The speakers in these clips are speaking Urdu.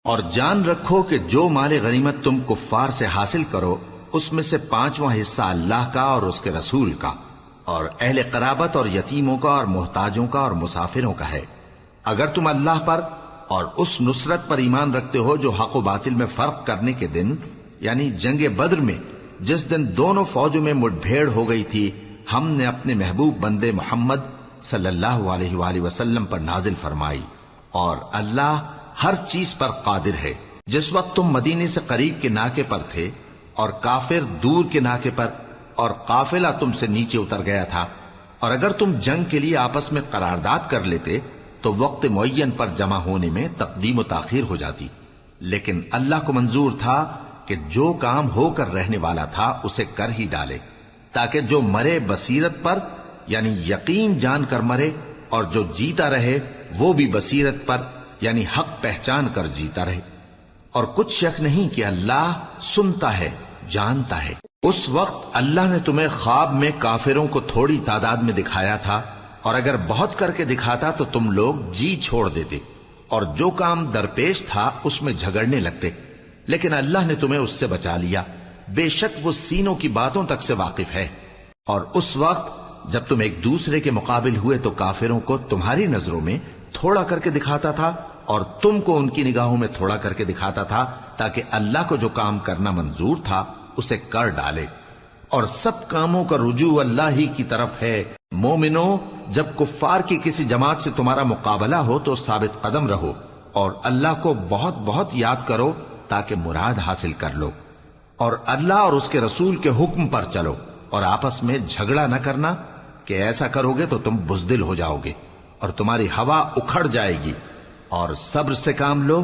اور جان رکھو کہ جو مال غنیمت تم کفار سے حاصل کرو اس میں سے 5واں حصہ اللہ کا اور اس کے رسول کا اور اہل قرابت اور یتیموں کا اور محتاجوں کا اور مسافروں کا ہے، اگر تم اللہ پر اور اس نصرت پر ایمان رکھتے ہو جو حق و باطل میں فرق کرنے کے دن، یعنی جنگ بدر میں جس دن دونوں فوجوں میں مٹ بھیڑ ہو گئی تھی، ہم نے اپنے محبوب بندے محمد صلی اللہ علیہ وآلہ وسلم پر نازل فرمائی، اور اللہ ہر چیز پر قادر ہے۔ جس وقت تم مدینے سے قریب کے ناکے پر تھے اور کافر دور کے ناکے پر، اور قافلہ تم سے نیچے اتر گیا تھا، اور اگر تم جنگ کے لیے آپس میں قرارداد کر لیتے تو وقت معین پر جمع ہونے میں تقدیم و تاخیر ہو جاتی، لیکن اللہ کو منظور تھا کہ جو کام ہو کر رہنے والا تھا اسے کر ہی ڈالے، تاکہ جو مرے بصیرت پر یعنی یقین جان کر مرے، اور جو جیتا رہے وہ بھی بصیرت پر یعنی حق پہچان کر جیتا رہے۔ اور کچھ شک نہیں کہ اللہ سنتا ہے، جانتا ہے۔ اس وقت اللہ نے تمہیں خواب میں کافروں کو تھوڑی تعداد میں دکھایا تھا، اور اگر بہت کر کے دکھاتا تو تم لوگ جی چھوڑ دیتے اور جو کام درپیش تھا اس میں جھگڑنے لگتے، لیکن اللہ نے تمہیں اس سے بچا لیا، بے شک وہ سینوں کی باتوں تک سے واقف ہے۔ اور اس وقت جب تم ایک دوسرے کے مقابل ہوئے تو کافروں کو تمہاری نظروں میں تھوڑا کر کے دکھاتا تھا اور تم کو ان کی نگاہوں میں تھوڑا کر کے دکھاتا تھا، تاکہ اللہ کو جو کام کرنا منظور تھا اسے کر ڈالے، اور سب کاموں کا رجوع اللہ ہی کی طرف ہے۔ مومنو، جب کفار کی کسی جماعت سے تمہارا مقابلہ ہو تو ثابت قدم رہو اور اللہ کو بہت بہت یاد کرو تاکہ مراد حاصل کر لو، اور اللہ اور اس کے رسول کے حکم پر چلو، اور آپس میں جھگڑا نہ کرنا کہ ایسا کرو گے تو تم بزدل ہو جاؤ گے اور تمہاری ہوا اکھڑ جائے گی، اور صبر سے کام لو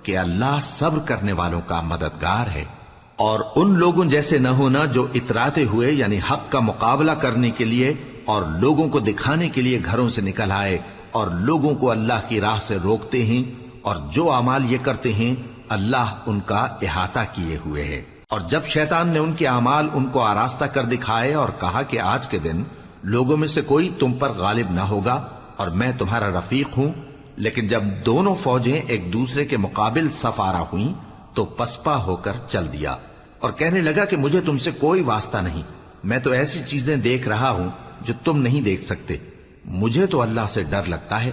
کہ اللہ صبر کرنے والوں کا مددگار ہے۔ اور ان لوگوں جیسے نہ ہونا جو اتراتے ہوئے یعنی حق کا مقابلہ کرنے کے لیے اور لوگوں کو دکھانے کے لیے گھروں سے نکل آئے اور لوگوں کو اللہ کی راہ سے روکتے ہیں، اور جو اعمال یہ کرتے ہیں اللہ ان کا احاطہ کیے ہوئے ہے۔ اور جب شیطان نے ان کے اعمال ان کو آراستہ کر دکھائے اور کہا کہ آج کے دن لوگوں میں سے کوئی تم پر غالب نہ ہوگا اور میں تمہارا رفیق ہوں، لیکن جب دونوں فوجیں ایک دوسرے کے مقابل صف آرا ہوئیں تو پسپا ہو کر چل دیا اور کہنے لگا کہ مجھے تم سے کوئی واسطہ نہیں، میں تو ایسی چیزیں دیکھ رہا ہوں جو تم نہیں دیکھ سکتے، مجھے تو اللہ سے ڈر لگتا ہے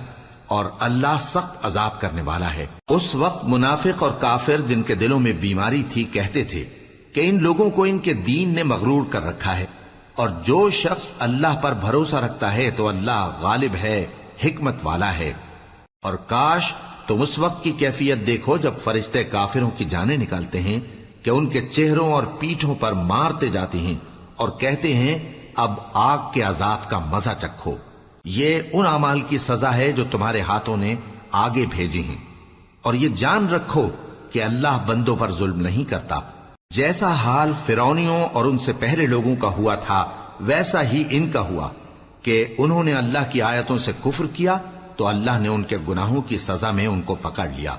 اور اللہ سخت عذاب کرنے والا ہے۔ اس وقت منافق اور کافر جن کے دلوں میں بیماری تھی کہتے تھے کہ ان لوگوں کو ان کے دین نے مغرور کر رکھا ہے، اور جو شخص اللہ پر بھروسہ رکھتا ہے تو اللہ غالب ہے، حکمت والا ہے۔ اور کاش تم اس وقت کی کیفیت دیکھو جب فرشتے کافروں کی جانیں نکالتے ہیں کہ ان کے چہروں اور پیٹھوں پر مارتے جاتے ہیں اور کہتے ہیں اب آگ کے عذاب کا مزہ چکھو، یہ ان اعمال کی سزا ہے جو تمہارے ہاتھوں نے آگے بھیجی ہیں۔ اور یہ جان رکھو کہ اللہ بندوں پر ظلم نہیں کرتا، جیسا حال فرعونیوں اور ان سے پہلے لوگوں کا ہوا تھا ویسا ہی ان کا ہوا کہ انہوں نے اللہ کی آیتوں سے کفر کیا تو اللہ نے ان کے گناہوں کی سزا میں ان کو پکڑ لیا،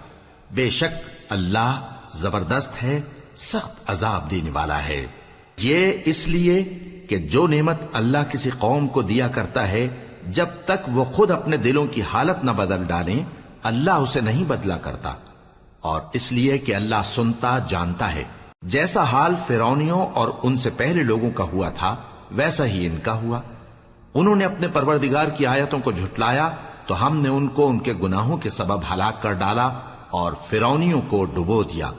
بے شک اللہ زبردست ہے، سخت عذاب دینے والا ہے۔ یہ اس لیے کہ جو نعمت اللہ کسی قوم کو دیا کرتا ہے جب تک وہ خود اپنے دلوں کی حالت نہ بدل ڈالیں اللہ اسے نہیں بدلا کرتا، اور اس لیے کہ اللہ سنتا جانتا ہے۔ جیسا حال فرعونیوں اور ان سے پہلے لوگوں کا ہوا تھا ویسا ہی ان کا ہوا، انہوں نے اپنے پروردگار کی آیتوں کو جھٹلایا تو ہم نے ان کو ان کے گناہوں کے سبب ہلاک کر ڈالا اور فرعونیوں کو ڈبو دیا،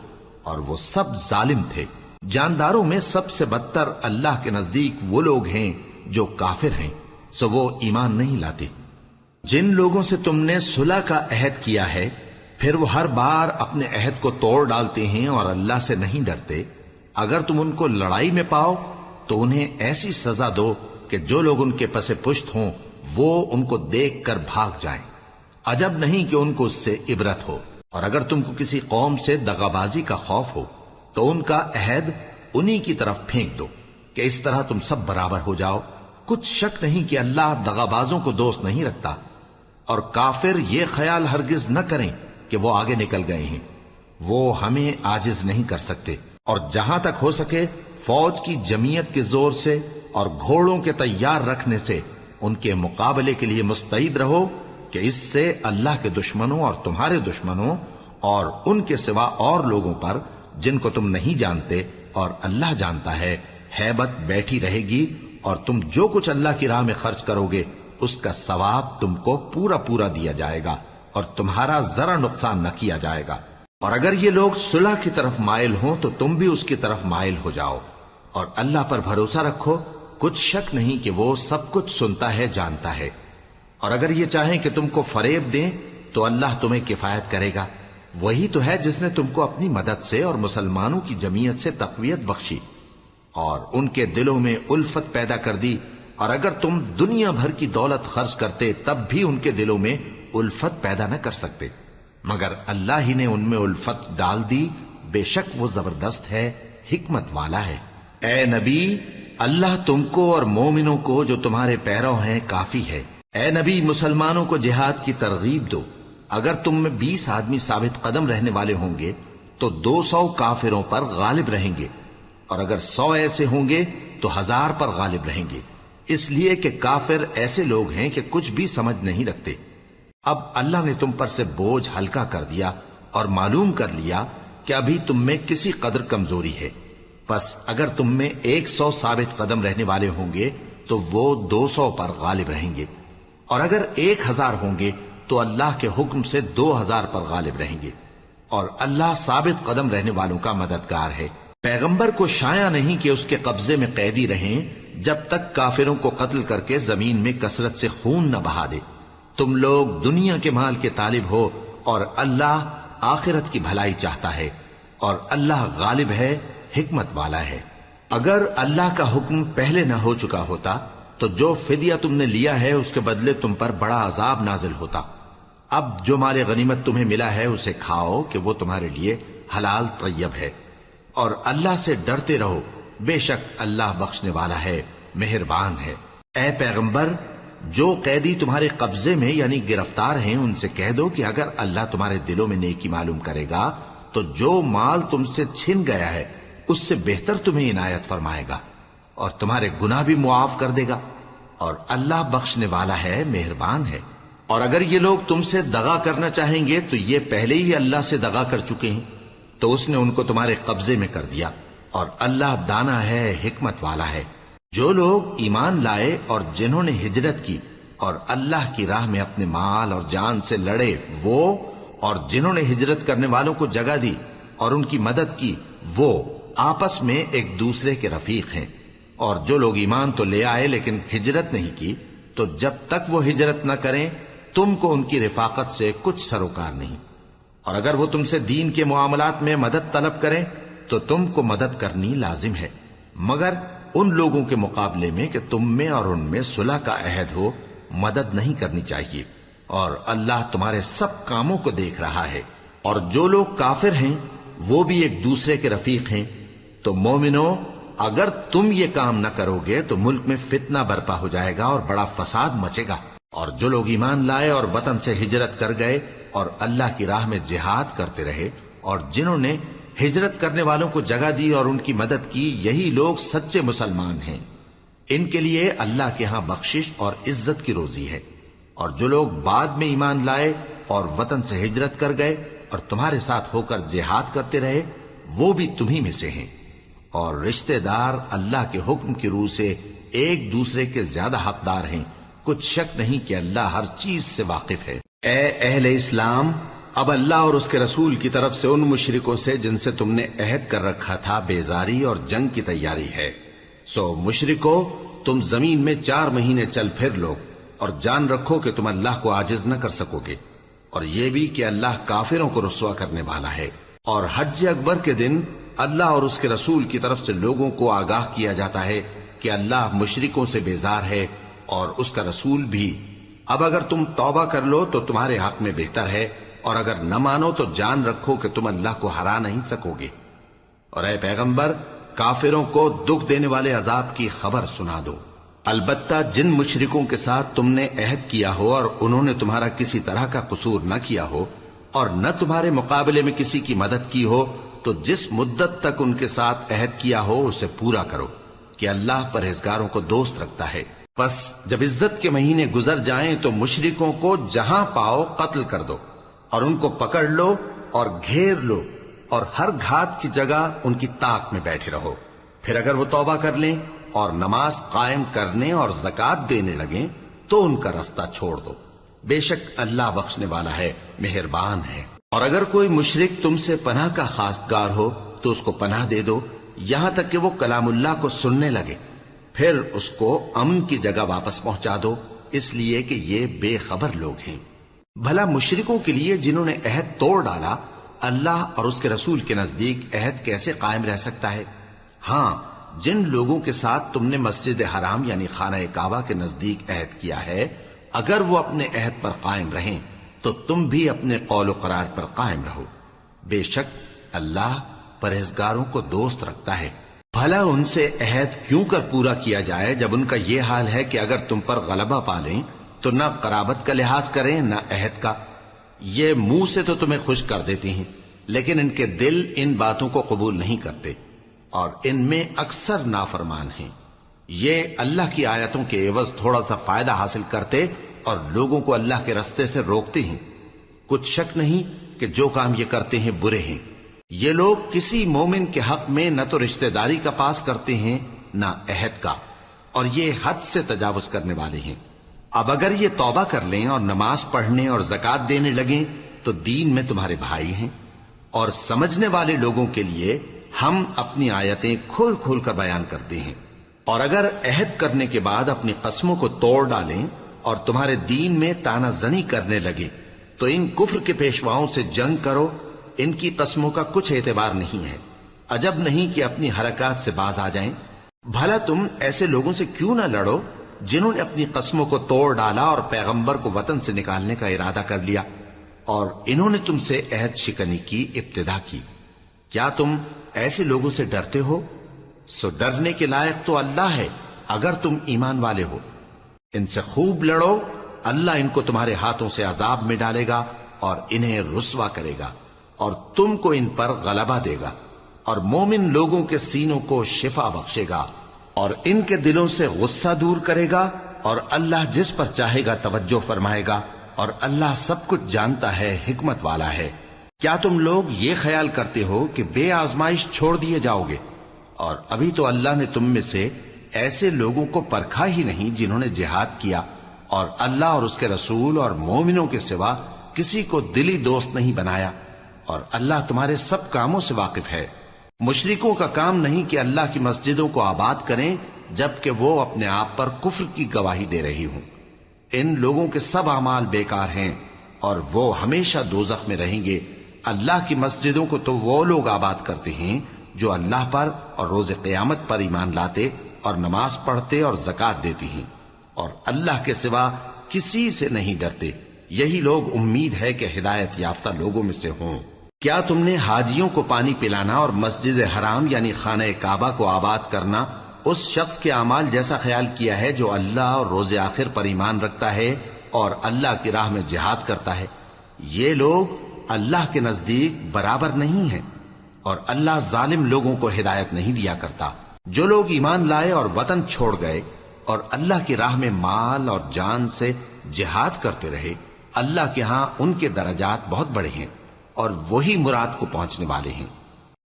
اور وہ سب ظالم تھے۔ جانداروں میں سب سے بدتر اللہ کے نزدیک وہ لوگ ہیں جو کافر ہیں، سو وہ ایمان نہیں لاتے۔ جن لوگوں سے تم نے صلح کا عہد کیا ہے پھر وہ ہر بار اپنے عہد کو توڑ ڈالتے ہیں اور اللہ سے نہیں ڈرتے، اگر تم ان کو لڑائی میں پاؤ تو انہیں ایسی سزا دو کہ جو لوگ ان کے پس پشت ہوں وہ ان کو دیکھ کر بھاگ جائیں، عجب نہیں کہ ان کو اس سے عبرت ہو۔ اور اگر تم کو کسی قوم سے دغابازی کا خوف ہو تو ان کا عہد انہی کی طرف پھینک دو کہ اس طرح تم سب برابر ہو جاؤ، کچھ شک نہیں کہ اللہ دغابازوں کو دوست نہیں رکھتا۔ اور کافر یہ خیال ہرگز نہ کریں کہ وہ آگے نکل گئے ہیں، وہ ہمیں عاجز نہیں کر سکتے، اور جہاں تک ہو سکے فوج کی جمعیت کے زور سے اور گھوڑوں کے تیار رکھنے سے ان کے مقابلے کے لیے مستعد رہو کہ اس سے اللہ کے دشمنوں اور تمہارے دشمنوں اور ان کے سوا اور لوگوں پر جن کو تم نہیں جانتے اور اللہ جانتا ہے ہیبت بیٹھی رہے گی، اور تم جو کچھ اللہ کی راہ میں خرچ کرو گے اس کا ثواب تم کو پورا پورا دیا جائے گا اور تمہارا ذرا نقصان نہ کیا جائے گا۔ اور اگر یہ لوگ صلح کی طرف مائل ہوں تو تم بھی اس کی طرف مائل ہو جاؤ، اور اللہ پر بھروسہ رکھو، کچھ شک نہیں کہ وہ سب کچھ سنتا ہے، جانتا ہے۔ اور اگر یہ چاہیں کہ تم کو فریب دیں تو اللہ تمہیں کفایت کرے گا، وہی تو ہے جس نے تم کو اپنی مدد سے اور مسلمانوں کی جمعیت سے تقویت بخشی اور ان کے دلوں میں الفت پیدا کر دی، اور اگر تم دنیا بھر کی دولت خرچ کرتے تب بھی ان کے دلوں میں الفت پیدا نہ کر سکتے، مگر اللہ ہی نے ان میں الفت ڈال دی، بے شک وہ زبردست ہے، حکمت والا ہے۔ اے نبی، اللہ تم کو اور مومنوں کو جو تمہارے پیرو ہیں کافی ہے۔ اے نبی، مسلمانوں کو جہاد کی ترغیب دو۔ اگر تم میں 20 آدمی ثابت قدم رہنے والے ہوں گے تو 200 کافروں پر غالب رہیں گے، اور اگر 100 ایسے ہوں گے تو 1000 پر غالب رہیں گے، اس لیے کہ کافر ایسے لوگ ہیں کہ کچھ بھی سمجھ نہیں رکھتے۔ اب اللہ نے تم پر سے بوجھ ہلکا کر دیا اور معلوم کر لیا کہ ابھی تم میں کسی قدر کمزوری ہے، پس اگر تم میں 100 ثابت قدم رہنے والے ہوں گے تو وہ 200 پر غالب رہیں گے، اور اگر 1000 ہوں گے تو اللہ کے حکم سے 2000 پر غالب رہیں گے، اور اللہ ثابت قدم رہنے والوں کا مددگار ہے۔ پیغمبر کو شایع نہیں کہ اس کے قبضے میں قیدی رہیں جب تک کافروں کو قتل کر کے زمین میں کثرت سے خون نہ بہا دے۔ تم لوگ دنیا کے مال کے طالب ہو اور اللہ آخرت کی بھلائی چاہتا ہے، اور اللہ غالب ہے، حکمت والا ہے۔ اگر اللہ کا حکم پہلے نہ ہو چکا ہوتا تو جو فدیہ تم نے لیا ہے اس کے بدلے تم پر بڑا عذاب نازل ہوتا۔ اب جو مال غنیمت تمہیں ملا ہے اسے کھاؤ کہ وہ تمہارے لیے حلال طیب ہے، اور اللہ سے ڈرتے رہو، بے شک اللہ بخشنے والا ہے، مہربان ہے۔ اے پیغمبر، جو قیدی تمہارے قبضے میں یعنی گرفتار ہیں ان سے کہہ دو کہ اگر اللہ تمہارے دلوں میں نیکی معلوم کرے گا تو جو مال تم سے چھن گیا ہے اس سے بہتر تمہیں عنایت فرمائے گا، اور تمہارے گناہ بھی معاف کر دے گا، اور اللہ بخشنے والا ہے، مہربان ہے۔ اور اگر یہ لوگ تم سے دغا کرنا چاہیں گے تو یہ پہلے ہی اللہ سے دغا کر چکے ہیں، تو اس نے ان کو تمہارے قبضے میں کر دیا، اور اللہ دانا ہے، حکمت والا ہے۔ جو لوگ ایمان لائے اور جنہوں نے ہجرت کی اور اللہ کی راہ میں اپنے مال اور جان سے لڑے، وہ اور جنہوں نے ہجرت کرنے والوں کو جگہ دی اور ان کی مدد کی، وہ آپس میں ایک دوسرے کے رفیق ہیں۔ اور جو لوگ ایمان تو لے آئے لیکن ہجرت نہیں کی، تو جب تک وہ ہجرت نہ کریں تم کو ان کی رفاقت سے کچھ سروکار نہیں، اور اگر وہ تم سے دین کے معاملات میں مدد طلب کریں تو تم کو مدد کرنی لازم ہے، مگر ان لوگوں کے مقابلے میں کہ تم میں اور ان میں صلح کا عہد ہو مدد نہیں کرنی چاہیے، اور اللہ تمہارے سب کاموں کو دیکھ رہا ہے۔ اور جو لوگ کافر ہیں وہ بھی ایک دوسرے کے رفیق ہیں۔ تو مومنو، اگر تم یہ کام نہ کرو گے تو ملک میں فتنہ برپا ہو جائے گا اور بڑا فساد مچے گا۔ اور جو لوگ ایمان لائے اور وطن سے ہجرت کر گئے اور اللہ کی راہ میں جہاد کرتے رہے، اور جنہوں نے ہجرت کرنے والوں کو جگہ دی اور ان کی مدد کی، یہی لوگ سچے مسلمان ہیں۔ ان کے لیے اللہ کے ہاں بخشش اور عزت کی روزی ہے۔ اور جو لوگ بعد میں ایمان لائے اور وطن سے ہجرت کر گئے اور تمہارے ساتھ ہو کر جہاد کرتے رہے، وہ بھی تمہیں میں سے ہیں۔ اور رشتہ دار اللہ کے حکم کی روح سے ایک دوسرے کے زیادہ حقدار ہیں، کچھ شک نہیں کہ اللہ ہر چیز سے واقف ہے۔ اے اہل اسلام، اب اللہ اور اس کے رسول کی طرف سے ان مشرکوں سے جن سے تم نے عہد کر رکھا تھا بیزاری اور جنگ کی تیاری ہے۔ سو مشرکو، تم زمین میں 4 مہینے چل پھر لو، اور جان رکھو کہ تم اللہ کو عاجز نہ کر سکو گے، اور یہ بھی کہ اللہ کافروں کو رسوا کرنے والا ہے۔ اور حج اکبر کے دن اللہ اور اس کے رسول کی طرف سے لوگوں کو آگاہ کیا جاتا ہے کہ اللہ مشرکوں سے بیزار ہے اور اس کا رسول بھی۔ اب اگر تم توبہ کر لو تو تمہارے حق میں بہتر ہے، اور اگر نہ مانو تو جان رکھو کہ تم اللہ کو ہرا نہیں سکو گے۔ اور اے پیغمبر، کافروں کو دکھ دینے والے عذاب کی خبر سنا دو۔ البتہ جن مشرکوں کے ساتھ تم نے عہد کیا ہو اور انہوں نے تمہارا کسی طرح کا قصور نہ کیا ہو اور نہ تمہارے مقابلے میں کسی کی مدد کی ہو، تو جس مدت تک ان کے ساتھ عہد کیا ہو اسے پورا کرو، کہ اللہ پرہیزگاروں کو دوست رکھتا ہے۔ پس جب عزت کے مہینے گزر جائیں تو مشرکوں کو جہاں پاؤ قتل کر دو، اور ان کو پکڑ لو اور گھیر لو اور ہر گھات کی جگہ ان کی طاق میں بیٹھے رہو. پھر اگر وہ توبہ کر لیں اور نماز قائم کرنے اور زکات دینے لگیں تو ان کا رستہ چھوڑ دو. بے شک اللہ بخشنے والا ہے، مہربان ہے. اور اگر کوئی مشرک تم سے پناہ کا خواستگار ہو تو اس کو پناہ دے دو یہاں تک کہ وہ کلام اللہ کو سننے لگے، پھر اس کو امن کی جگہ واپس پہنچا دو، اس لیے کہ یہ بے خبر لوگ ہیں. بھلا مشرکوں کے لیے جنہوں نے عہد توڑ ڈالا اللہ اور اس کے رسول کے نزدیک عہد کیسے قائم رہ سکتا ہے؟ ہاں، جن لوگوں کے ساتھ تم نے مسجد حرام یعنی خانہ کعبہ کے نزدیک عہد کیا ہے، اگر وہ اپنے عہد پر قائم رہیں تو تم بھی اپنے قول و قرار پر قائم رہو. بے شک اللہ پرہیزگاروں کو دوست رکھتا ہے. بھلا ان سے عہد کیوں کر پورا کیا جائے جب ان کا یہ حال ہے کہ اگر تم پر غلبہ پالیں تو نہ قرابت کا لحاظ کریں نہ عہد کا. یہ منہ سے تو تمہیں خوش کر دیتی ہیں لیکن ان کے دل ان باتوں کو قبول نہیں کرتے اور ان میں اکثر نافرمان ہیں. یہ اللہ کی آیتوں کے عوض تھوڑا سا فائدہ حاصل کرتے اور لوگوں کو اللہ کے رستے سے روکتے ہیں. کچھ شک نہیں کہ جو کام یہ کرتے ہیں برے ہیں. یہ لوگ کسی مومن کے حق میں نہ تو رشتہ داری کا پاس کرتے ہیں نہ عہد کا، اور یہ حد سے تجاوز کرنے والے ہیں. اب اگر یہ توبہ کر لیں اور نماز پڑھنے اور زکات دینے لگیں تو دین میں تمہارے بھائی ہیں. اور سمجھنے والے لوگوں کے لیے ہم اپنی آیتیں کھول کھول کر بیان کرتے ہیں. اور اگر عہد کرنے کے بعد اپنی قسموں کو توڑ ڈالیں اور تمہارے دین میں تانا زنی کرنے لگے تو ان کفر کے پیشواؤں سے جنگ کرو. ان کی قسموں کا کچھ اعتبار نہیں ہے. عجب نہیں کہ اپنی حرکات سے باز آ جائیں. بھلا تم ایسے لوگوں سے کیوں نہ لڑو جنہوں نے اپنی قسموں کو توڑ ڈالا اور پیغمبر کو وطن سے نکالنے کا ارادہ کر لیا اور انہوں نے تم سے عہد شکنی کی ابتدا کی. کیا تم ایسے لوگوں سے ڈرتے ہو؟ سو ڈرنے کے لائق تو اللہ ہے اگر تم ایمان والے ہو. ان سے خوب لڑو، اللہ ان کو تمہارے ہاتھوں سے عذاب میں ڈالے گا اور انہیں رسوا کرے گا اور تم کو ان پر غلبہ دے گا اور مومن لوگوں کے سینوں کو شفا بخشے گا اور ان کے دلوں سے غصہ دور کرے گا اور اللہ جس پر چاہے گا توجہ فرمائے گا اور اللہ سب کچھ جانتا ہے، حکمت والا ہے. کیا تم لوگ یہ خیال کرتے ہو کہ بے آزمائش چھوڑ دیے جاؤ گے؟ اور ابھی تو اللہ نے تم میں سے ایسے لوگوں کو پرکھا ہی نہیں جنہوں نے جہاد کیا اور اللہ اور اس کے رسول اور مومنوں کے سوا کسی کو دلی دوست نہیں بنایا، اور اللہ تمہارے سب کاموں سے واقف ہے. مشرکوں کا کام نہیں کہ اللہ کی مسجدوں کو آباد کریں جبکہ وہ اپنے آپ پر کفر کی گواہی دے رہی ہوں. ان لوگوں کے سب اعمال بیکار ہیں اور وہ ہمیشہ دوزخ میں رہیں گے. اللہ کی مسجدوں کو تو وہ لوگ آباد کرتے ہیں جو اللہ پر اور روز قیامت پر ایمان لاتے اور نماز پڑھتے اور زکات دیتی ہیں اور اللہ کے سوا کسی سے نہیں ڈرتے. یہی لوگ امید ہے کہ ہدایت یافتہ لوگوں میں سے ہوں. کیا تم نے حاجیوں کو پانی پلانا اور مسجد حرام یعنی خانہ کعبہ کو آباد کرنا اس شخص کے اعمال جیسا خیال کیا ہے جو اللہ اور روز آخر پر ایمان رکھتا ہے اور اللہ کی راہ میں جہاد کرتا ہے؟ یہ لوگ اللہ کے نزدیک برابر نہیں ہیں اور اللہ ظالم لوگوں کو ہدایت نہیں دیا کرتا. جو لوگ ایمان لائے اور وطن چھوڑ گئے اور اللہ کی راہ میں مال اور جان سے جہاد کرتے رہے، اللہ کے ہاں ان کے درجات بہت بڑے ہیں اور وہی مراد کو پہنچنے والے ہیں.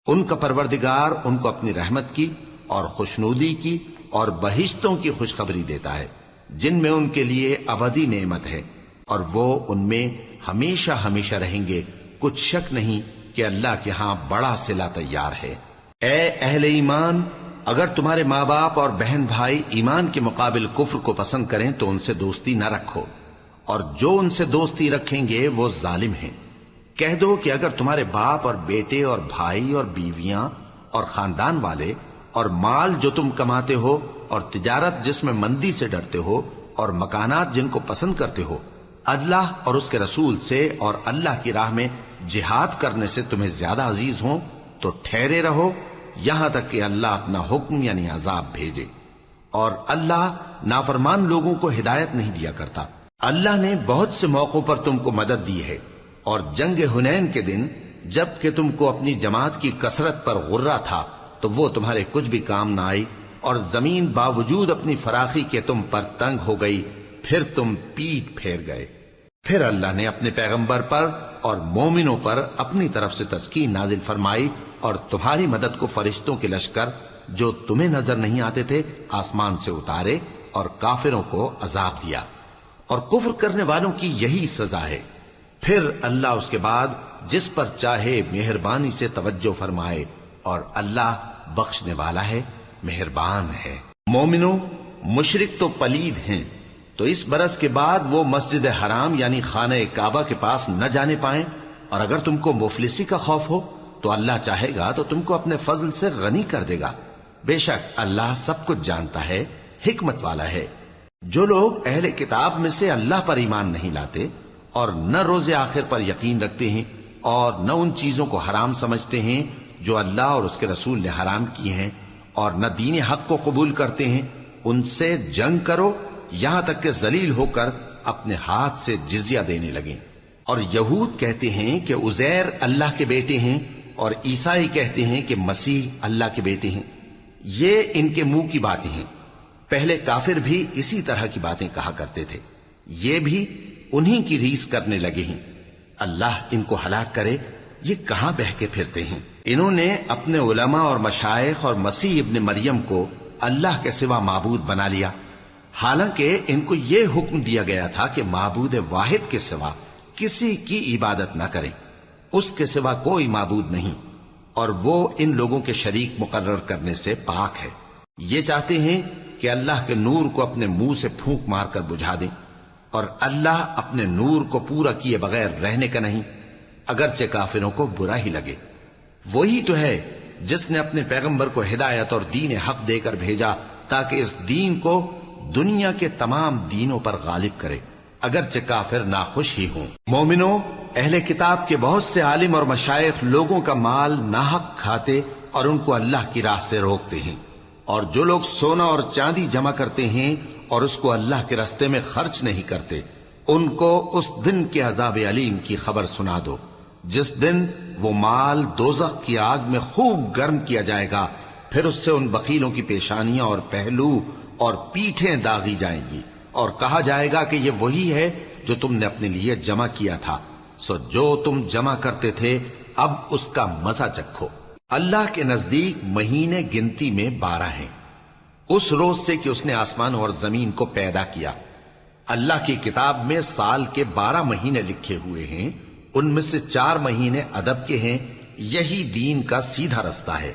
ان کا پروردگار ان کو اپنی رحمت کی اور خوشنودی کی اور بہشتوں کی خوشخبری دیتا ہے جن میں ان کے لیے ابدی نعمت ہے اور وہ ان میں ہمیشہ ہمیشہ رہیں گے. کچھ شک نہیں کہ اللہ کے ہاں بڑا صلہ تیار ہے. اے اہل ایمان، اگر تمہارے ماں باپ اور بہن بھائی ایمان کے مقابل کفر کو پسند کریں تو ان سے دوستی نہ رکھو، اور جو ان سے دوستی رکھیں گے وہ ظالم ہیں. کہہ دو کہ اگر تمہارے باپ اور بیٹے اور بھائی اور بیویاں اور خاندان والے اور مال جو تم کماتے ہو اور تجارت جس میں مندی سے ڈرتے ہو اور مکانات جن کو پسند کرتے ہو اللہ اور اس کے رسول سے اور اللہ کی راہ میں جہاد کرنے سے تمہیں زیادہ عزیز ہوں تو ٹھہرے رہو یہاں تک کہ اللہ اپنا حکم یعنی عذاب بھیجے. اور اللہ نافرمان لوگوں کو ہدایت نہیں دیا کرتا. اللہ نے بہت سے موقعوں پر تم کو مدد دی ہے، اور جنگ حنین کے دن جب کہ تم کو اپنی جماعت کی کثرت پر غرہ تھا تو وہ تمہارے کچھ بھی کام نہ آئی، اور زمین باوجود اپنی فراخی کے تم پر تنگ ہو گئی، پھر تم پیٹ پھیر گئے. پھر اللہ نے اپنے پیغمبر پر اور مومنوں پر اپنی طرف سے تسکین نازل فرمائی اور تمہاری مدد کو فرشتوں کے لشکر جو تمہیں نظر نہیں آتے تھے آسمان سے اتارے اور کافروں کو عذاب دیا، اور کفر کرنے والوں کی یہی سزا ہے۔ پھر اللہ اس کے بعد جس پر چاہے مہربانی سے توجہ فرمائے، اور اللہ بخشنے والا ہے، مہربان ہے۔ مومنوں، مشرک تو پلید ہیں، تو اس برس کے بعد وہ مسجد حرام یعنی خانہ کعبہ کے پاس نہ جانے پائیں، اور اگر تم کو مفلسی کا خوف ہو تو اللہ چاہے گا تو تم کو اپنے فضل سے غنی کر دے گا۔ بے شک اللہ سب کچھ جانتا ہے، حکمت والا ہے۔ جو لوگ اہل کتاب میں سے اللہ پر ایمان نہیں لاتے اور نہ روز آخر پر یقین رکھتے ہیں اور نہ ان چیزوں کو حرام سمجھتے ہیں جو اللہ اور اس کے رسول نے حرام کیے ہیں، اور نہ دین حق کو قبول کرتے ہیں، ان سے جنگ کرو یہاں تک کہ ذلیل ہو کر اپنے ہاتھ سے جزیہ دینے لگیں۔ اور یہود کہتے ہیں کہ عزیر اللہ کے بیٹے ہیں، اور عیسائی کہتے ہیں کہ مسیح اللہ کے بیٹے ہیں۔ یہ ان کے منہ کی باتیں ہیں، پہلے کافر بھی اسی طرح کی باتیں کہا کرتے تھے، یہ بھی انہی کی ریس کرنے لگے ہیں۔ اللہ ان کو ہلاک کرے، یہ کہاں بہہ کے پھرتے ہیں۔ انہوں نے اپنے علماء اور مشائخ اور مسیح ابن مریم کو اللہ کے سوا معبود بنا لیا، حالانکہ ان کو یہ حکم دیا گیا تھا کہ معبود واحد کے سوا کسی کی عبادت نہ کریں، اس کے سوا کوئی معبود نہیں، اور وہ ان لوگوں کے شریک مقرر کرنے سے پاک ہے۔ یہ چاہتے ہیں کہ اللہ کے نور کو اپنے منہ سے پھونک مار کر بجھا دیں، اور اللہ اپنے نور کو پورا کیے بغیر رہنے کا نہیں، اگرچہ کافروں کو برا ہی لگے۔ وہی تو ہے جس نے اپنے پیغمبر کو ہدایت اور دین حق دے کر بھیجا تاکہ اس دین کو دنیا کے تمام دینوں پر غالب کرے، اگرچہ کافر ناخوش ہی ہوں۔ مومنوں، اہل کتاب کے بہت سے عالم اور مشائخ لوگوں کا مال ناحق کھاتے اور ان کو اللہ کی راہ سے روکتے ہیں، اور جو لوگ سونا اور چاندی جمع کرتے ہیں اور اس کو اللہ کے راستے میں خرچ نہیں کرتے، ان کو اس دن کے عذاب علیم کی خبر سنا دو، جس دن وہ مال دوزخ کی آگ میں خوب گرم کیا جائے گا، پھر اس سے ان بخیلوں کی پیشانیاں اور پہلو اور پیٹھیں داغی جائیں گی، اور کہا جائے گا کہ یہ وہی ہے جو تم نے اپنے لیے جمع کیا تھا، سو جو تم جمع کرتے تھے اب اس کا مزہ چکھو۔ اللہ کے نزدیک مہینے گنتی میں 12 ہیں، اس روز سے کہ اس نے آسمان اور زمین کو پیدا کیا۔ اللہ کی کتاب میں سال کے 12 مہینے لکھے ہوئے ہیں، ان میں سے 4 مہینے ادب کے ہیں، یہی دین کا سیدھا رستہ ہے۔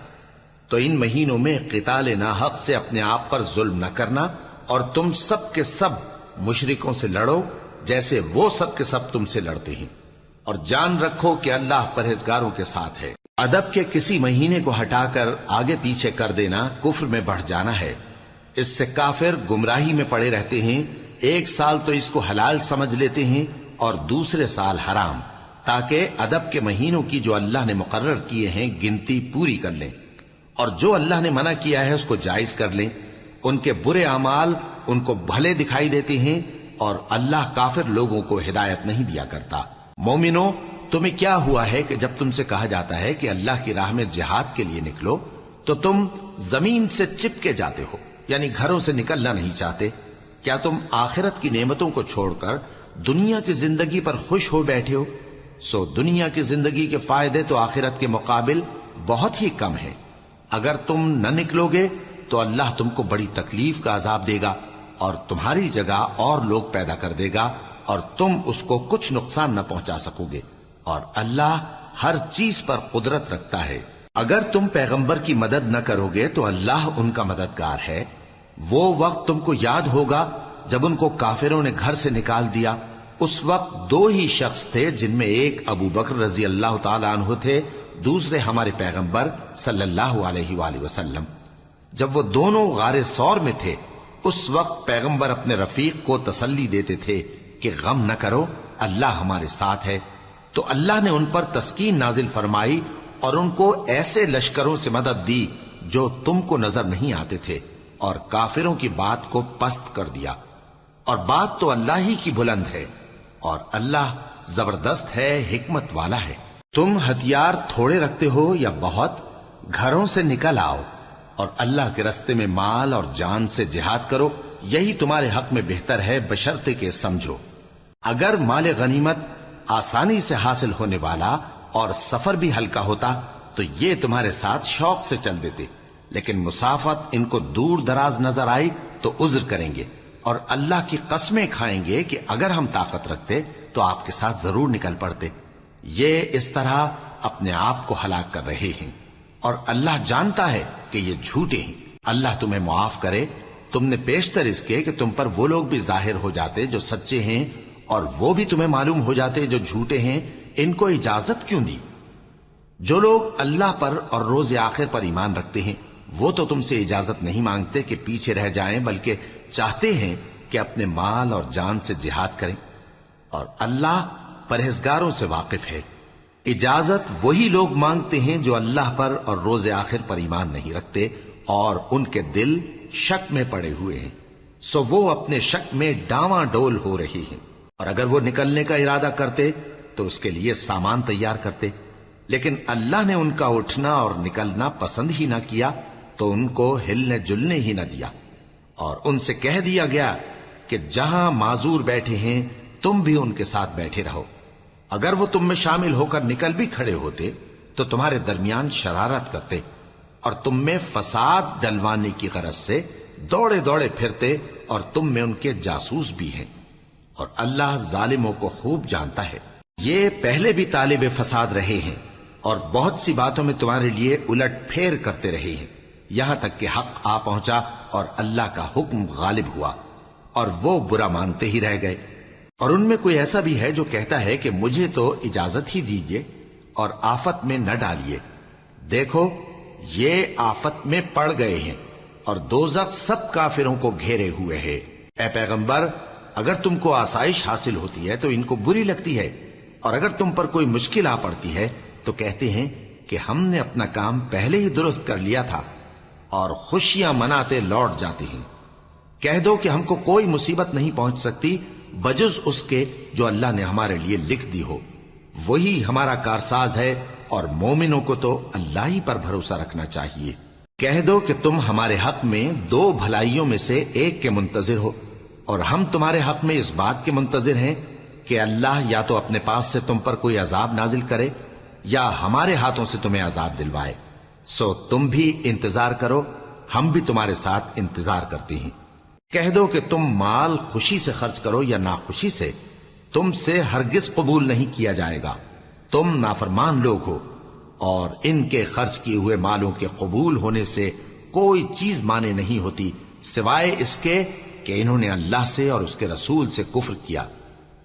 تو ان مہینوں میں قتال ناحق سے اپنے آپ پر ظلم نہ کرنا، اور تم سب کے سب مشرکوں سے لڑو جیسے وہ سب کے سب تم سے لڑتے ہیں، اور جان رکھو کہ اللہ پرہیزگاروں کے ساتھ ہے۔ ادب کے کسی مہینے کو ہٹا کر آگے پیچھے کر دینا کفر میں بڑھ جانا ہے، اس سے کافر گمراہی میں پڑے رہتے ہیں۔ ایک سال تو اس کو حلال سمجھ لیتے ہیں اور دوسرے سال حرام، تاکہ ادب کے مہینوں کی جو اللہ نے مقرر کیے ہیں گنتی پوری کر لیں، اور جو اللہ نے منع کیا ہے اس کو جائز کر لیں۔ ان کے برے اعمال ان کو بھلے دکھائی دیتے ہیں، اور اللہ کافر لوگوں کو ہدایت نہیں دیا کرتا۔ مومنوں، تمہیں کیا ہوا ہے کہ جب تم سے کہا جاتا ہے کہ اللہ کی راہ میں جہاد کے لیے نکلو تو تم زمین سے چپکے جاتے ہو، یعنی گھروں سے نکلنا نہیں چاہتے؟ کیا تم آخرت کی نعمتوں کو چھوڑ کر دنیا کی زندگی پر خوش ہو بیٹھے ہو؟ سو دنیا کی زندگی کے فائدے تو آخرت کے مقابل بہت ہی کم ہیں۔ اگر تم نہ نکلو گے تو اللہ تم کو بڑی تکلیف کا عذاب دے گا، اور تمہاری جگہ اور لوگ پیدا کر دے گا، اور تم اس کو کچھ نقصان نہ پہنچا سکو گے، اور اللہ ہر چیز پر قدرت رکھتا ہے۔ اگر تم پیغمبر کی مدد نہ کرو گے تو اللہ ان کا مددگار ہے۔ وہ وقت تم کو یاد ہوگا جب ان کو کافروں نے گھر سے نکال دیا، اس وقت 2 ہی شخص تھے، جن میں ایک ابو بکر رضی اللہ تعالی عنہ تھے، دوسرے ہمارے پیغمبر صلی اللہ علیہ وآلہ وسلم۔ جب وہ دونوں غار ثور میں تھے، اس وقت پیغمبر اپنے رفیق کو تسلی دیتے تھے کہ غم نہ کرو، اللہ ہمارے ساتھ ہے۔ تو اللہ نے ان پر تسکین نازل فرمائی اور ان کو ایسے لشکروں سے مدد دی جو تم کو نظر نہیں آتے تھے، اور کافروں کی بات کو پست کر دیا۔ اور بات تو اللہ ہی کی بلند ہے، اور اللہ زبردست ہے، حکمت والا ہے۔ تم ہتھیار تھوڑے رکھتے ہو یا بہت، گھروں سے نکل آؤ اور اللہ کے راستے میں مال اور جان سے جہاد کرو، یہی تمہارے حق میں بہتر ہے، بشرطے کہ سمجھو۔ اگر مال غنیمت آسانی سے حاصل ہونے والا اور سفر بھی ہلکا ہوتا تو یہ تمہارے ساتھ شوق سے چل دیتے، لیکن مسافت ان کو دور دراز نظر آئی تو عذر کریں گے اور اللہ کی قسمیں کھائیں گے کہ اگر ہم طاقت رکھتے تو آپ کے ساتھ ضرور نکل پڑتے۔ یہ اس طرح اپنے آپ کو ہلاک کر رہے ہیں، اور اللہ جانتا ہے کہ یہ جھوٹے ہیں۔ اللہ تمہیں معاف کرے، تم نے پیشتر اس کے کہ تم پر وہ لوگ بھی ظاہر ہو جاتے جو سچے ہیں، اور وہ بھی تمہیں معلوم ہو جاتے جو جھوٹے ہیں۔ ان کو اجازت کیوں دی؟ جو لوگ اللہ پر اور روز آخر پر ایمان رکھتے ہیں وہ تو تم سے اجازت نہیں مانگتے کہ پیچھے رہ جائیں، بلکہ چاہتے ہیں کہ اپنے مال اور جان سے جہاد کریں، اور اللہ پرہیزگاروں سے واقف ہے۔ اجازت وہی لوگ مانگتے ہیں جو اللہ پر اور روز آخر پر ایمان نہیں رکھتے اور ان کے دل شک میں پڑے ہوئے ہیں، سو وہ اپنے شک میں ڈاواں ڈول ہو رہی ہیں۔ اور اگر وہ نکلنے کا ارادہ کرتے تو اس کے لیے سامان تیار کرتے، لیکن اللہ نے ان کا اٹھنا اور نکلنا پسند ہی نہ کیا تو ان کو ہلنے جلنے ہی نہ دیا، اور ان سے کہہ دیا گیا کہ جہاں معذور بیٹھے ہیں تم بھی ان کے ساتھ بیٹھے رہو۔ اگر وہ تم میں شامل ہو کر نکل بھی کھڑے ہوتے تو تمہارے درمیان شرارت کرتے اور تم میں فساد ڈلوانے کی غرض سے دوڑے دوڑے پھرتے، اور تم میں ان کے جاسوس بھی ہیں، اور اللہ ظالموں کو خوب جانتا ہے۔ یہ پہلے بھی طالب فساد رہے ہیں اور بہت سی باتوں میں تمہارے لیے الٹ پھیر کرتے رہے ہیں، یہاں تک کہ حق آ پہنچا اور اللہ کا حکم غالب ہوا، اور وہ برا مانتے ہی رہ گئے۔ اور ان میں کوئی ایسا بھی ہے جو کہتا ہے کہ مجھے تو اجازت ہی دیجئے اور آفت میں نہ ڈالیے۔ دیکھو یہ آفت میں پڑ گئے ہیں اور دوزخ سب کافروں کو گھیرے ہوئے ہے۔ اے پیغمبر، اگر تم کو آسائش حاصل ہوتی ہے تو ان کو بری لگتی ہے، اور اگر تم پر کوئی مشکل آ پڑتی ہے تو کہتے ہیں کہ ہم نے اپنا کام پہلے ہی درست کر لیا تھا، اور خوشیاں مناتے لوٹ جاتے ہیں۔ کہہ دو کہ ہم کو کوئی مصیبت نہیں پہنچ سکتی بجز اس کے جو اللہ نے ہمارے لیے لکھ دی ہو، وہی ہمارا کارساز ہے، اور مومنوں کو تو اللہ ہی پر بھروسہ رکھنا چاہیے۔ کہہ دو کہ تم ہمارے حق میں دو بھلائیوں میں سے ایک کے منتظر ہو، اور ہم تمہارے حق میں اس بات کے منتظر ہیں کہ اللہ یا تو اپنے پاس سے تم پر کوئی عذاب نازل کرے یا ہمارے ہاتھوں سے تمہیں عذاب دلوائے، سو تم بھی انتظار کرو، ہم بھی تمہارے ساتھ انتظار کرتے ہیں۔ کہہ دو کہ تم مال خوشی سے خرچ کرو یا ناخوشی سے، تم سے ہرگز قبول نہیں کیا جائے گا، تم نافرمان لوگ ہو، اور ان کے خرچ کیے ہوئے مالوں کے قبول ہونے سے کوئی چیز مانے نہیں ہوتی سوائے اس کے کہ انہوں نے اللہ سے اور اس کے رسول سے کفر کیا،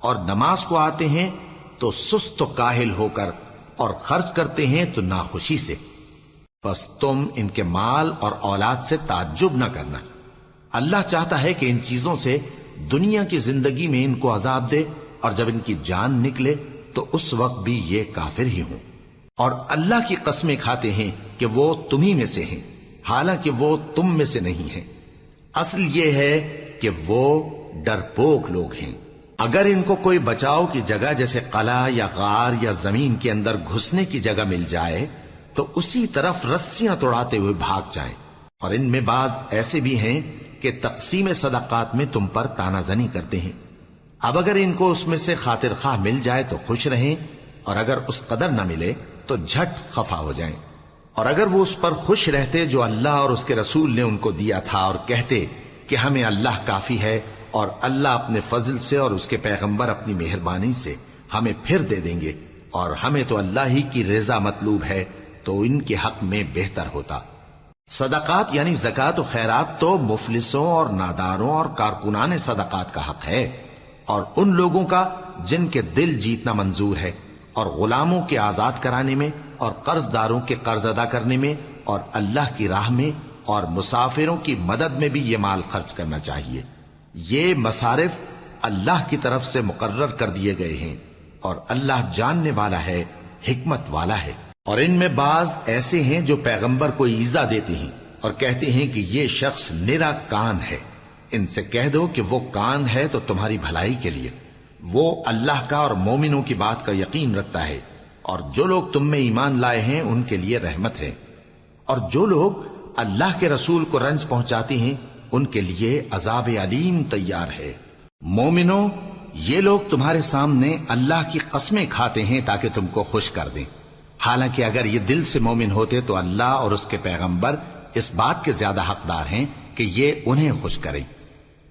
اور نماز کو آتے ہیں تو سست و کاہل ہو کر، اور خرچ کرتے ہیں تو ناخوشی سے۔ بس تم ان کے مال اور اولاد سے تعجب نہ کرنا، اللہ چاہتا ہے کہ ان چیزوں سے دنیا کی زندگی میں ان کو عذاب دے، اور جب ان کی جان نکلے تو اس وقت بھی یہ کافر ہی ہوں، اور اللہ کی قسمیں کھاتے ہیں کہ وہ تمہیں میں سے ہیں، حالانکہ وہ تم میں سے نہیں ہیں۔ اصل یہ ہے کہ وہ ڈرپوک لوگ ہیں۔ اگر ان کو کوئی بچاؤ کی جگہ جیسے قلعہ یا غار یا زمین کے اندر گھسنے کی جگہ مل جائے تو اسی طرف رسیاں توڑاتے ہوئے بھاگ جائیں، اور ان میں بعض ایسے بھی ہیں کہ تقسیم صدقات میں تم پر تانا زنی کرتے ہیں۔ اب اگر ان کو اس میں سے خاطر خواہ مل جائے تو خوش رہیں، اور اگر اس قدر نہ ملے تو جھٹ خفا ہو جائیں۔ اور اگر وہ اس پر خوش رہتے جو اللہ اور اس کے رسول نے ان کو دیا تھا، اور کہتے کہ ہمیں اللہ کافی ہے، اور اللہ اپنے فضل سے اور اس کے پیغمبر اپنی مہربانی سے ہمیں پھر دے دیں گے، اور ہمیں تو اللہ ہی کی رضا مطلوب ہے، تو ان کے حق میں بہتر ہوتا۔ صدقات یعنی زکوٰۃ و خیرات تو مفلسوں اور ناداروں اور کارکنان صدقات کا حق ہے، اور ان لوگوں کا جن کے دل جیتنا منظور ہے، اور غلاموں کے آزاد کرانے میں، اور قرض داروں کے قرض ادا کرنے میں، اور اللہ کی راہ میں، اور مسافروں کی مدد میں بھی یہ مال خرچ کرنا چاہیے۔ یہ مصارف اللہ کی طرف سے مقرر کر دیے گئے ہیں، اور اللہ جاننے والا ہے، حکمت والا ہے۔ اور ان میں بعض ایسے ہیں جو پیغمبر کو ایذا دیتے ہیں اور کہتے ہیں کہ یہ شخص نرا کان ہے۔ ان سے کہہ دو کہ وہ کان ہے تو تمہاری بھلائی کے لیے، وہ اللہ کا اور مومنوں کی بات کا یقین رکھتا ہے، اور جو لوگ تم میں ایمان لائے ہیں ان کے لیے رحمت ہے، اور جو لوگ اللہ کے رسول کو رنج پہنچاتے ہیں ان کے لیے عذاب علیم تیار ہے۔ مومنوں، یہ لوگ تمہارے سامنے اللہ کی قسمیں کھاتے ہیں تاکہ تم کو خوش کر دیں، حالانکہ اگر یہ دل سے مومن ہوتے تو اللہ اور اس کے پیغمبر اس بات کے زیادہ حقدار ہیں کہ یہ انہیں خوش کریں۔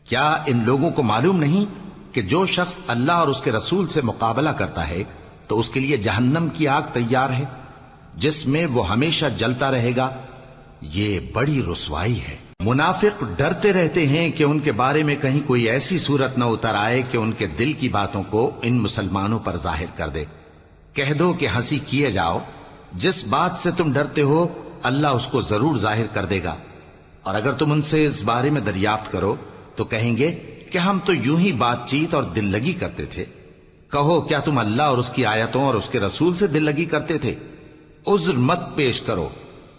کیا ان لوگوں کو معلوم نہیں کہ جو شخص اللہ اور اس کے رسول سے مقابلہ کرتا ہے تو اس کے لیے جہنم کی آگ تیار ہے جس میں وہ ہمیشہ جلتا رہے گا؟ یہ بڑی رسوائی ہے۔ منافق ڈرتے رہتے ہیں کہ ان کے بارے میں کہیں کوئی ایسی صورت نہ اتر آئے کہ ان کے دل کی باتوں کو ان مسلمانوں پر ظاہر کر دے۔ کہہ دو کہ ہنسی کیے جاؤ، جس بات سے تم ڈرتے ہو اللہ اس کو ضرور ظاہر کر دے گا، اور اگر تم ان سے اس بارے میں دریافت کرو تو کہیں گے کہ ہم تو یوں ہی بات چیت اور دل لگی کرتے تھے۔ کہو کیا تم اللہ اور اس کی آیتوں اور اس کے رسول سے دل لگی کرتے تھے؟ عذر مت پیش کرو،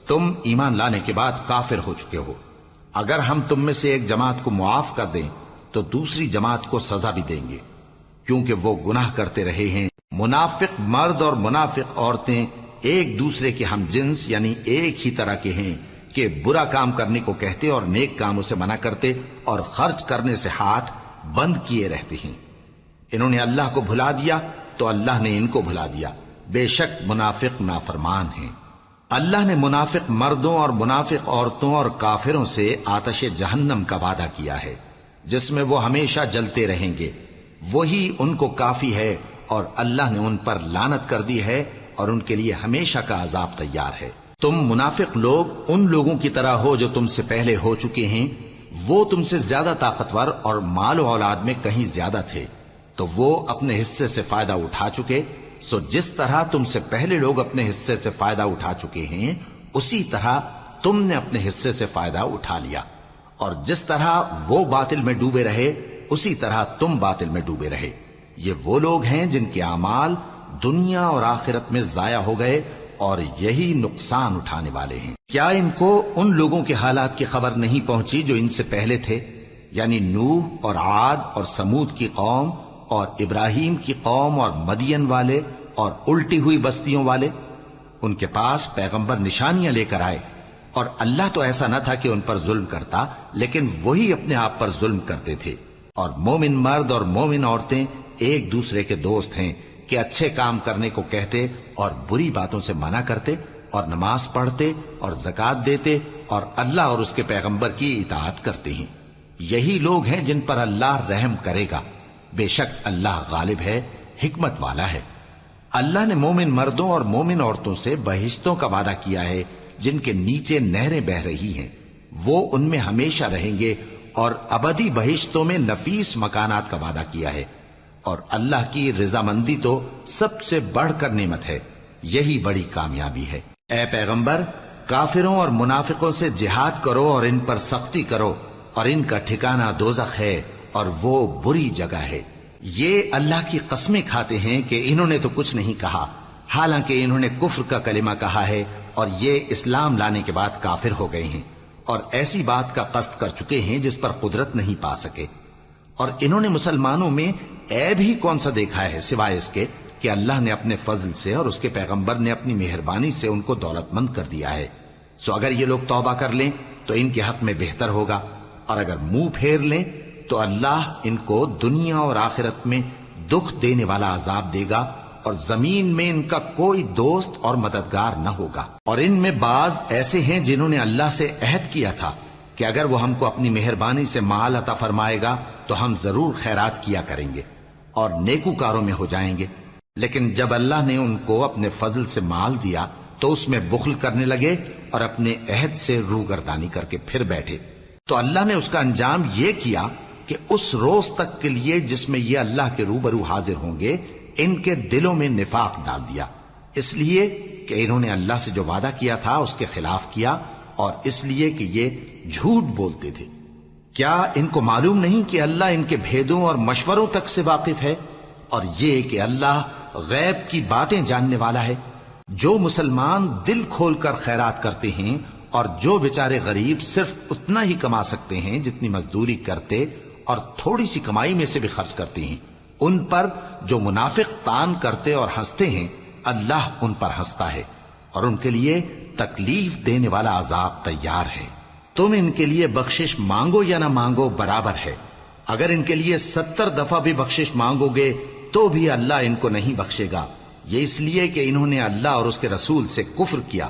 تم ایمان لانے کے بعد کافر ہو چکے ہو۔ اگر ہم تم میں سے ایک جماعت کو معاف کر دیں تو دوسری جماعت کو سزا بھی دیں گے، کیونکہ وہ گناہ کرتے رہے ہیں۔ منافق مرد اور منافق عورتیں ایک دوسرے کے ہم جنس یعنی ایک ہی طرح کے ہیں کہ برا کام کرنے کو کہتے اور نیک کاموں سے منع کرتے اور خرچ کرنے سے ہاتھ بند کیے رہتے ہیں۔ انہوں نے اللہ کو بھلا دیا تو اللہ نے ان کو بھلا دیا، بے شک منافق نافرمان ہیں۔ اللہ نے منافق مردوں اور منافق عورتوں اور کافروں سے آتش جہنم کا وعدہ کیا ہے جس میں وہ ہمیشہ جلتے رہیں گے، وہی ان کو کافی ہے، اور اللہ نے ان پر لعنت کر دی ہے اور ان کے لیے ہمیشہ کا عذاب تیار ہے۔ تم منافق لوگ ان لوگوں کی طرح ہو جو تم سے پہلے ہو چکے ہیں، وہ تم سے زیادہ طاقتور اور مال و اولاد میں کہیں زیادہ تھے تو وہ اپنے حصے سے فائدہ اٹھا چکے، سو جس طرح تم سے پہلے لوگ اپنے حصے سے فائدہ اٹھا چکے ہیں اسی طرح تم نے اپنے حصے سے فائدہ اٹھا لیا، اور جس طرح وہ باطل میں ڈوبے رہے اسی طرح تم باطل میں ڈوبے رہے۔ یہ وہ لوگ ہیں جن کے اعمال دنیا اور آخرت میں ضائع ہو گئے اور یہی نقصان اٹھانے والے ہیں۔ کیا ان کو ان لوگوں کے حالات کی خبر نہیں پہنچی جو ان سے پہلے تھے، یعنی نوح اور عاد اور سمود کی قوم اور ابراہیم کی قوم اور مدین والے اور الٹی ہوئی بستیوں والے؟ ان کے پاس پیغمبر نشانیاں لے کر آئے، اور اللہ تو ایسا نہ تھا کہ ان پر ظلم کرتا، لیکن وہی اپنے آپ پر ظلم کرتے تھے۔ اور مومن مرد اور مومن عورتیں ایک دوسرے کے دوست ہیں کہ اچھے کام کرنے کو کہتے اور بری باتوں سے منع کرتے، اور نماز پڑھتے اور زکوٰۃ دیتے اور اللہ اور اس کے پیغمبر کی اطاعت کرتے ہیں۔ یہی لوگ ہیں جن پر اللہ رحم کرے گا، بے شک اللہ غالب ہے، حکمت والا ہے۔ اللہ نے مومن مردوں اور مومن عورتوں سے بہشتوں کا وعدہ کیا ہے جن کے نیچے نہریں بہ رہی ہیں، وہ ان میں ہمیشہ رہیں گے، اور ابدی بہشتوں میں نفیس مکانات کا وعدہ کیا ہے۔ اور اللہ کی رضامندی تو سب سے بڑھ کر نعمت ہے، یہی بڑی کامیابی ہے۔ اے پیغمبر، کافروں اور منافقوں سے جہاد کرو اور ان پر سختی کرو، اور ان کا ٹھکانہ دوزخ ہے اور وہ بری جگہ ہے۔ یہ اللہ کی قسمیں کھاتے ہیں کہ انہوں نے تو کچھ نہیں کہا، حالانکہ انہوں نے کفر کا کلمہ کہا ہے اور یہ اسلام لانے کے بعد کافر ہو گئے ہیں، اور ایسی بات کا قصد کر چکے ہیں جس پر قدرت نہیں پا سکے۔ اور انہوں نے مسلمانوں میں عیب ہی کون سا دیکھا ہے سوائے اس کے کہ اللہ نے اپنے فضل سے اور اس کے پیغمبر نے اپنی مہربانی سے ان کو دولت مند کر دیا ہے۔ سو اگر یہ لوگ توبہ کر لیں تو ان کے حق میں بہتر ہوگا، اور اگر منہ پھیر لیں تو اللہ ان کو دنیا اور آخرت میں دکھ دینے والا عذاب دے گا، اور زمین میں ان کا کوئی دوست اور مددگار نہ ہوگا۔ اور ان میں بعض ایسے ہیں جنہوں نے اللہ سے عہد کیا تھا کہ اگر وہ ہم کو اپنی مہربانی سے مال عطا فرمائے گا تو ہم ضرور خیرات کیا کریں گے اور نیکوکاروں میں ہو جائیں گے، لیکن جب اللہ نے ان کو اپنے فضل سے مال دیا تو اس میں بخل کرنے لگے اور اپنے عہد سے روگردانی کر کے پھر بیٹھے، تو اللہ نے اس کا انجام یہ کیا کہ اس روز تک کے لیے جس میں یہ اللہ کے روبرو حاضر ہوں گے ان کے دلوں میں نفاق ڈال دیا، اس لیے کہ انہوں نے اللہ سے جو وعدہ کیا تھا اس کے خلاف کیا، اور اس لیے کہ یہ جھوٹ بولتے تھے۔ کیا ان کو معلوم نہیں کہ اللہ ان کے بھیدوں اور مشوروں تک سے واقف ہے، اور یہ کہ اللہ غیب کی باتیں جاننے والا ہے؟ جو مسلمان دل کھول کر خیرات کرتے ہیں اور جو بیچارے غریب صرف اتنا ہی کما سکتے ہیں جتنی مزدوری کرتے اور تھوڑی سی کمائی میں سے بھی خرچ کرتے ہیں، ان پر جو منافق تان کرتے اور ہنستے ہیں اللہ ان پر ہنستا ہے، اور ان کے لیے تکلیف دینے والا عذاب تیار ہے۔ تم ان کے لیے بخشش مانگو یا نہ مانگو برابر ہے، اگر ان کے لیے 70 دفعہ بھی بخشش مانگو گے تو بھی اللہ ان کو نہیں بخشے گا، یہ اس لیے کہ انہوں نے اللہ اور اس کے رسول سے کفر کیا،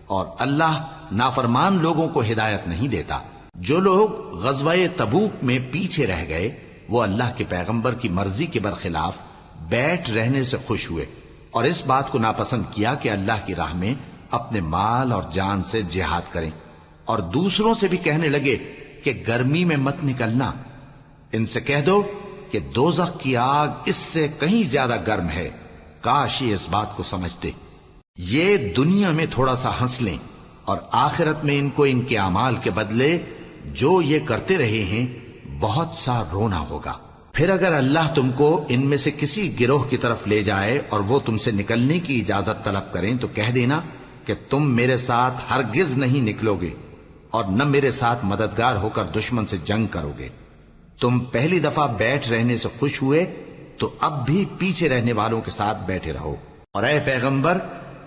اور اللہ نافرمان لوگوں کو ہدایت نہیں دیتا۔ جو لوگ غزوہ تبوک میں پیچھے رہ گئے وہ اللہ کے پیغمبر کی مرضی کے برخلاف بیٹھ رہنے سے خوش ہوئے اور اس بات کو ناپسند کیا کہ اللہ کی راہ میں اپنے مال اور جان سے جہاد کریں، اور دوسروں سے بھی کہنے لگے کہ گرمی میں مت نکلنا، ان سے کہہ دو کہ دوزخ کی آگ اس سے کہیں زیادہ گرم ہے، کاش یہ اس بات کو سمجھتے۔ یہ دنیا میں تھوڑا سا ہنس لیں اور آخرت میں ان کو ان کے اعمال کے بدلے جو یہ کرتے رہے ہیں بہت سا رونا ہوگا۔ پھر اگر اللہ تم کو ان میں سے کسی گروہ کی طرف لے جائے اور وہ تم سے نکلنے کی اجازت طلب کریں تو کہہ دینا کہ تم میرے ساتھ ہرگز نہیں نکلو گے اور نہ میرے ساتھ مددگار ہو کر دشمن سے جنگ کرو گے۔ تم پہلی دفعہ بیٹھ رہنے سے خوش ہوئے تو اب بھی پیچھے رہنے والوں کے ساتھ بیٹھے رہو، اور اے پیغمبر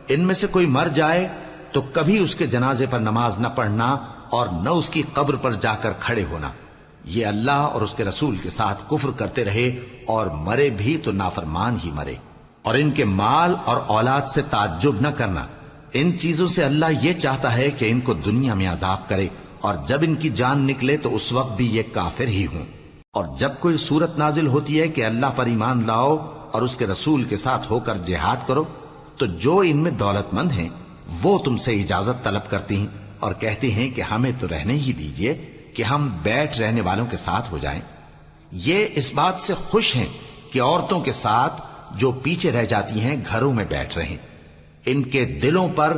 ان میں سے کوئی مر جائے تو کبھی اس کے جنازے پر نماز نہ پڑھنا اور نہ اس کی قبر پر جا کر کھڑے ہونا، یہ اللہ اور اس کے رسول کے ساتھ کفر کرتے رہے اور مرے بھی تو نافرمان ہی مرے۔ اور ان کے مال اور اولاد سے تعجب نہ کرنا، ان چیزوں سے اللہ یہ چاہتا ہے کہ ان کو دنیا میں عذاب کرے، اور جب ان کی جان نکلے تو اس وقت بھی یہ کافر ہی ہوں۔ اور جب کوئی صورت نازل ہوتی ہے کہ اللہ پر ایمان لاؤ اور اس کے رسول کے ساتھ ہو کر جہاد کرو تو جو ان میں دولت مند ہیں وہ تم سے اجازت طلب کرتی ہیں اور کہتے ہیں کہ ہمیں تو رہنے ہی دیجئے کہ ہم بیٹھ رہنے والوں کے ساتھ ہو جائیں۔ یہ اس بات سے خوش ہیں کہ عورتوں کے ساتھ جو پیچھے رہ جاتی ہیں گھروں میں بیٹھ رہیں، ان کے دلوں پر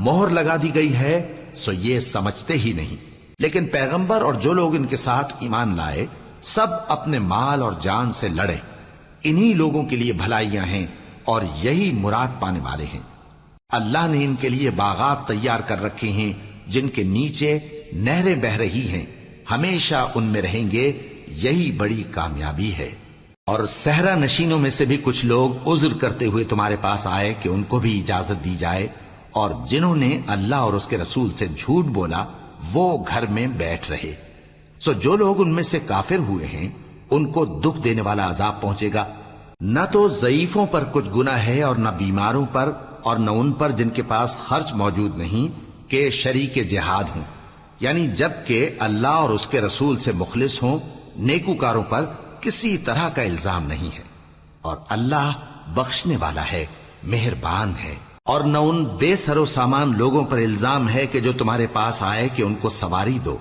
مہر لگا دی گئی ہے سو یہ سمجھتے ہی نہیں۔ لیکن پیغمبر اور جو لوگ ان کے ساتھ ایمان لائے سب اپنے مال اور جان سے لڑے، انہی لوگوں کے لیے بھلائیاں ہیں اور یہی مراد پانے والے ہیں۔ اللہ نے ان کے لیے باغات تیار کر رکھے ہیں جن کے نیچے نہریں بہ رہی ہیں، ہمیشہ ان میں رہیں گے، یہی بڑی کامیابی ہے۔ اور صحرا نشینوں میں سے بھی کچھ لوگ عذر کرتے ہوئے تمہارے پاس آئے کہ ان کو بھی اجازت دی جائے، اور جنہوں نے اللہ اور اس کے رسول سے جھوٹ بولا وہ گھر میں بیٹھ رہے۔ سو جو لوگ ان میں سے کافر ہوئے ہیں ان کو دکھ دینے والا عذاب پہنچے گا، نہ تو ضعیفوں پر کچھ گناہ ہے اور نہ بیماروں پر اور نہ ان پر جن کے پاس خرچ موجود نہیں کہ شریک جہاد ہوں، یعنی جب کہ اللہ اور اس کے رسول سے مخلص ہوں، نیکوکاروں پر کسی طرح کا الزام نہیں ہے، اور اللہ بخشنے والا ہے، مہربان ہے۔ اور نہ ان بے سر و سامان لوگوں پر الزام ہے کہ جو تمہارے پاس آئے کہ ان کو سواری دو،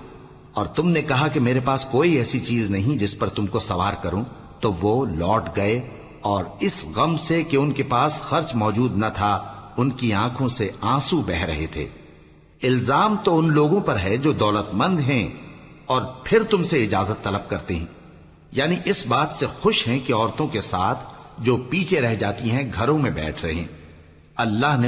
اور تم نے کہا کہ میرے پاس کوئی ایسی چیز نہیں جس پر تم کو سوار کروں، تو وہ لوٹ گئے، اور اس غم سے کہ ان کے پاس خرچ موجود نہ تھا ان کی آنکھوں سے آنسو بہ رہے تھے۔ الزام تو ان لوگوں پر ہے جو دولت مند ہیں اور پھر تم سے اجازت طلب کرتے ہیں، یعنی اس بات سے خوش ہیں کہ عورتوں کے ساتھ جو پیچھے رہ جاتی ہیں گھروں میں بیٹھ رہے ہیں۔ اللہ نے